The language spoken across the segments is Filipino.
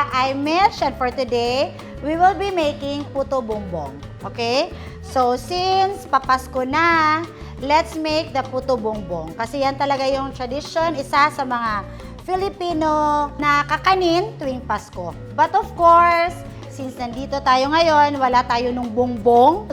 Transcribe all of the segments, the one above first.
I'm Mitch, and for today, we will be making Puto Bumbong. Okay? So, since papasko na, let's make the Puto Bumbong. Kasi yan talaga yung tradition, isa sa mga Filipino na kakanin tuwing Pasko. But of course, since nandito tayo ngayon, wala tayo nung bongbong,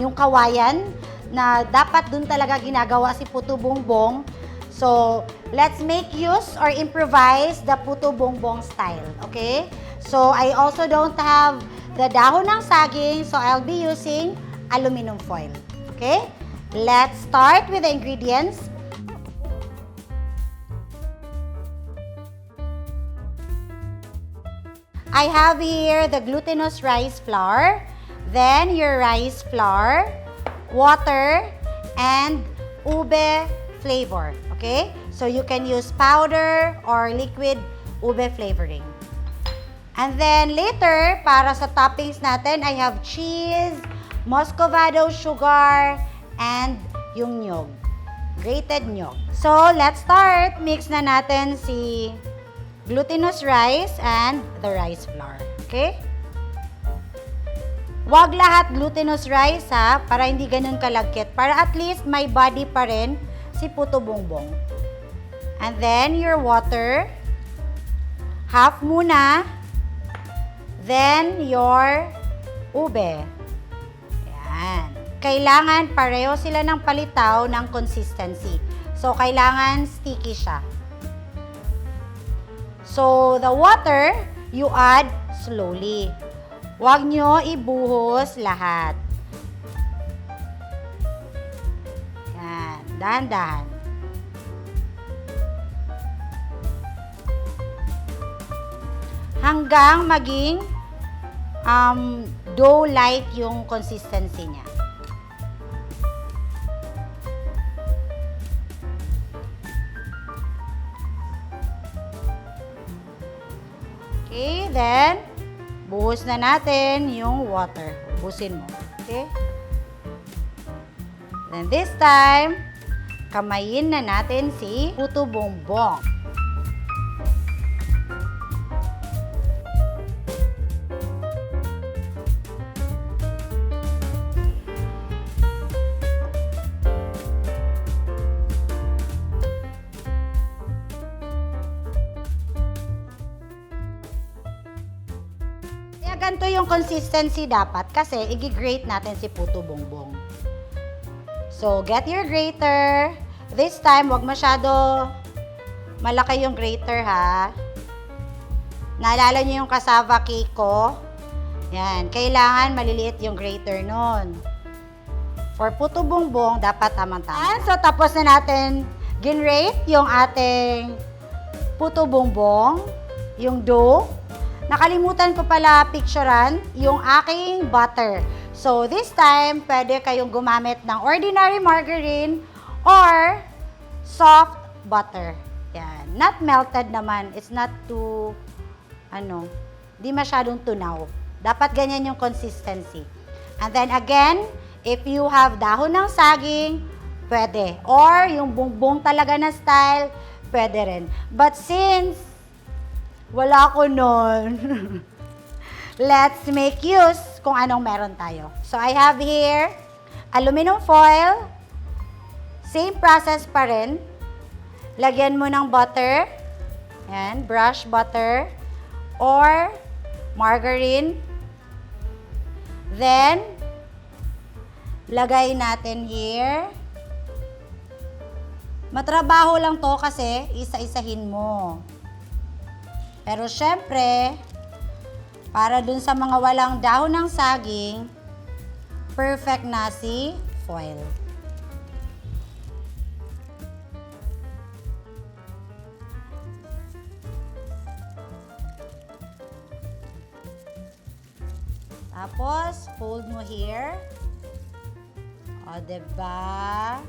yung kawayan, na dapat dun talaga ginagawa si Puto Bumbong. So, let's make use or improvise the Puto Bumbong style, okay? So, I also don't have the dahon ng saging, so I'll be using aluminum foil, okay? Let's start with the ingredients. I have here the glutinous rice flour, then your rice flour, water, and ube flavor. Okay? So you can use powder or liquid ube flavoring. And then later, para sa toppings natin, I have cheese, muscovado sugar, and yung nyog. Grated nyog. So let's start. Mix na natin si glutinous rice and the rice flour. Okay? Wag lahat glutinous rice ha, para hindi ganun kalagkit. Para at least may body pa rin si Puto Bumbong. And then your water, half muna. Then your ube. Yan. Kailangan pareho sila ng palitaw ng consistency. So, kailangan sticky siya. So, the water, you add slowly. Huwag nyo ibuhos lahat. Yan. Dahan-dahan. Hanggang maging dough-like yung consistency niya. Okay, then, buhos na natin yung water. Buhusin mo. Okay? Then this time, kamayin na natin si Puto Bumbong. Ganito yung consistency dapat kasi i-grate natin si Puto Bumbong. So, get your grater. This time, wag masyado malaki yung grater ha. Naalala niyo yung cassava cake ko? Yan, kailangan maliliit yung grater nun. For Puto Bumbong, dapat tamang-tama. So, tapos na natin ginrate yung ating Puto Bumbong, yung dough. Nakalimutan ko pala picturean yung aking butter. So, this time, pwede kayong gumamit ng ordinary margarine or soft butter. Yan. Not melted naman. It's not too, di masyadong tunaw. Dapat ganyan yung consistency. And then again, if you have dahon ng saging, pwede. Or yung bumbong talaga na style, pwede rin. But since wala ko nun. Let's make use kung anong meron tayo. So, I have here aluminum foil. Same process pa rin. Lagyan mo ng butter. Yan, brush butter. Or margarine. Then, lagay natin here. Matrabaho lang to kasi isa-isahin mo. Pero syempre, para dun sa mga walang dahon ng saging, perfect na si foil. Tapos, fold mo here. O, diba?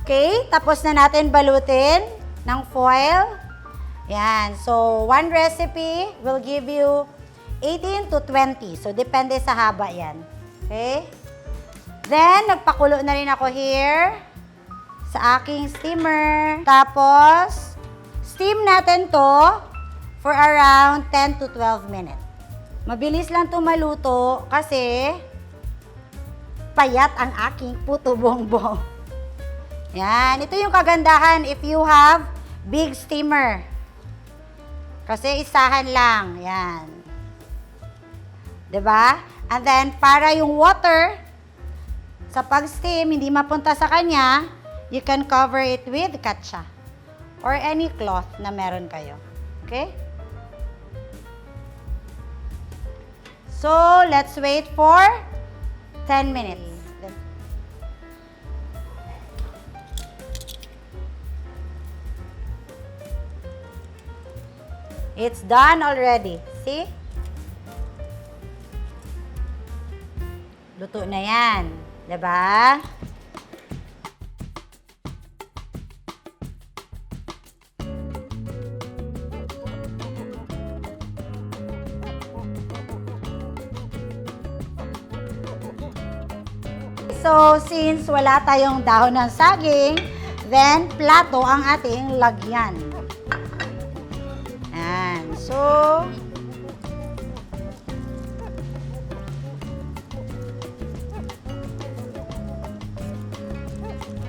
Okay, tapos na natin balutin ng foil. Yan. So, one recipe will give you 18 to 20. So, depende sa haba yan. Okay? Then, nagpakulo na rin ako here sa aking steamer. Tapos, steam natin to for around 10 to 12 minutes. Mabilis lang to maluto kasi payat ang aking puto bongbong. Yan. Ito yung kagandahan if you have big steamer. Kasi isahan lang. Yan. 'Di ba? And then, para yung water, sa pag-steam, hindi mapunta sa kanya, you can cover it with katsa or any cloth na meron kayo. Okay? So, let's wait for 10 minutes. It's done already. See? Luto na yan. Diba? So, since wala tayong dahon ng saging, then plato ang ating lagyan. Ayan. So,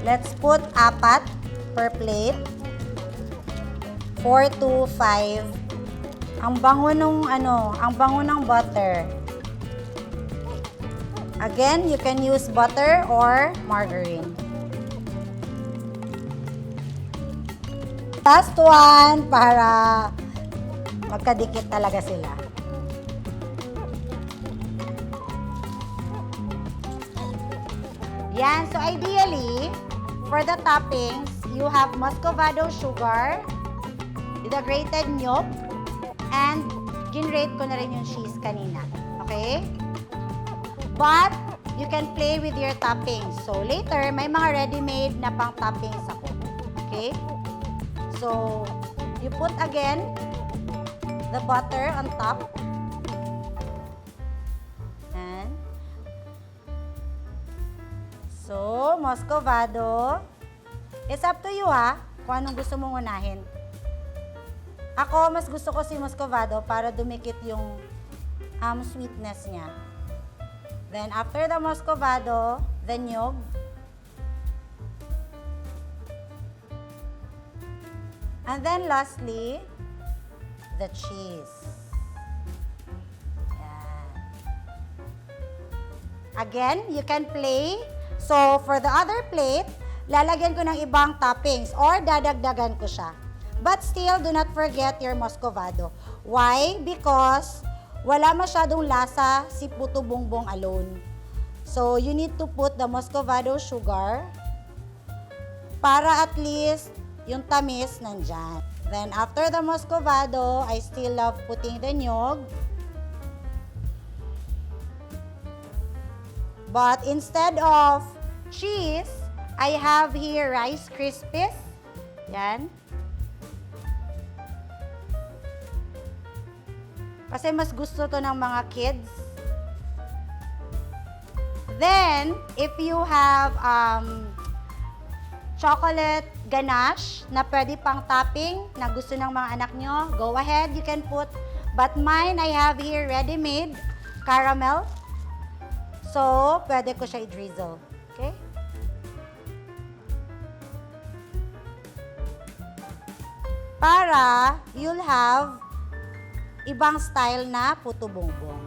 let's put 4 per plate. 4 to 5. Ang bango nung ang bango ng butter. Again, you can use butter or margarine. Last one para magkadikit talaga sila. Yan, so ideally, for the toppings, you have muscovado sugar, the grated milk, and ginrate ko na rin yung cheese kanina. Okay? But, you can play with your toppings. So, later, may mga ready-made na pang toppings ako. Okay? So, you put again the butter on top. And, so, muscovado. It's up to you kung anong gusto mong unahin. Ako, mas gusto ko si muscovado para dumikit yung sweetness niya. Then, after the muscovado, the nyog. And then, lastly, the cheese. Yan. Again, you can play. So, for the other plate, lalagyan ko ng ibang toppings or dadagdagan ko siya. But still, do not forget your muscovado. Why? Because wala masyadong lasa si Puto Bumbong alone. So, you need to put the muscovado sugar para at least yung tamis nandyan. Then, after the muscovado, I still love putting the nyog. But instead of cheese, I have here Rice Krispies. Yan. Kasi mas gusto to ng mga kids. Then, if you have chocolate ganache na pwede pang topping na gusto ng mga anak nyo, go ahead, you can put. But mine, I have here ready-made caramel. So, pwede ko siya i-drizzle. Okay? Para you'll have ibang style na puto bongbong.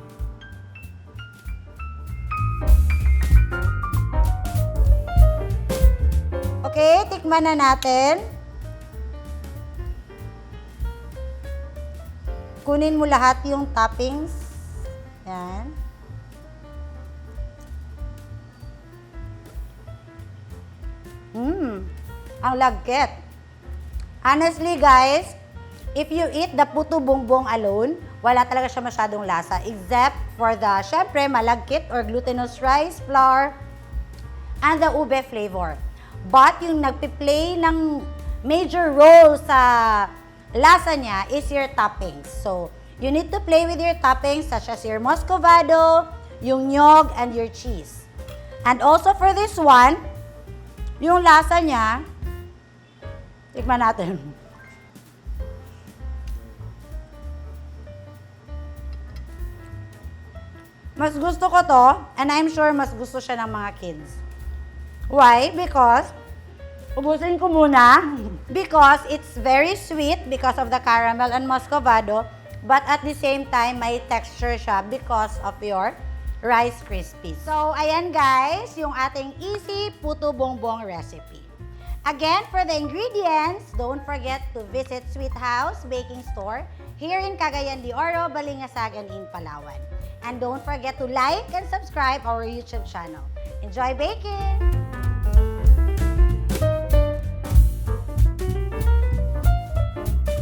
Okay, tikman na natin. Kunin mo lahat yung toppings. Yan. Ang lagkit. Honestly, guys, if you eat the puto bongbong alone, wala talaga siya masyadong lasa except for the, syempre, malagkit or glutinous rice flour and the ube flavor. But yung nagpi-play ng major role sa lasa niya is your toppings. So, You need to play with your toppings such as your muscovado, yung nyog, and your cheese. And also for this one, yung lasa niya, tikman natin. Mas gusto ko to, and I'm sure mas gusto siya ng mga kids. Why? Because, ubusin ko muna, because it's very sweet because of the caramel and muscovado, but at the same time, may texture siya because of your Rice Krispies. So, ayan guys, yung ating easy Puto Bumbong recipe. Again, for the ingredients, don't forget to visit Sweet House Baking Store here in Cagayan de Oro, Balingasagan in Palawan. And don't forget to like and subscribe our YouTube channel. Enjoy baking!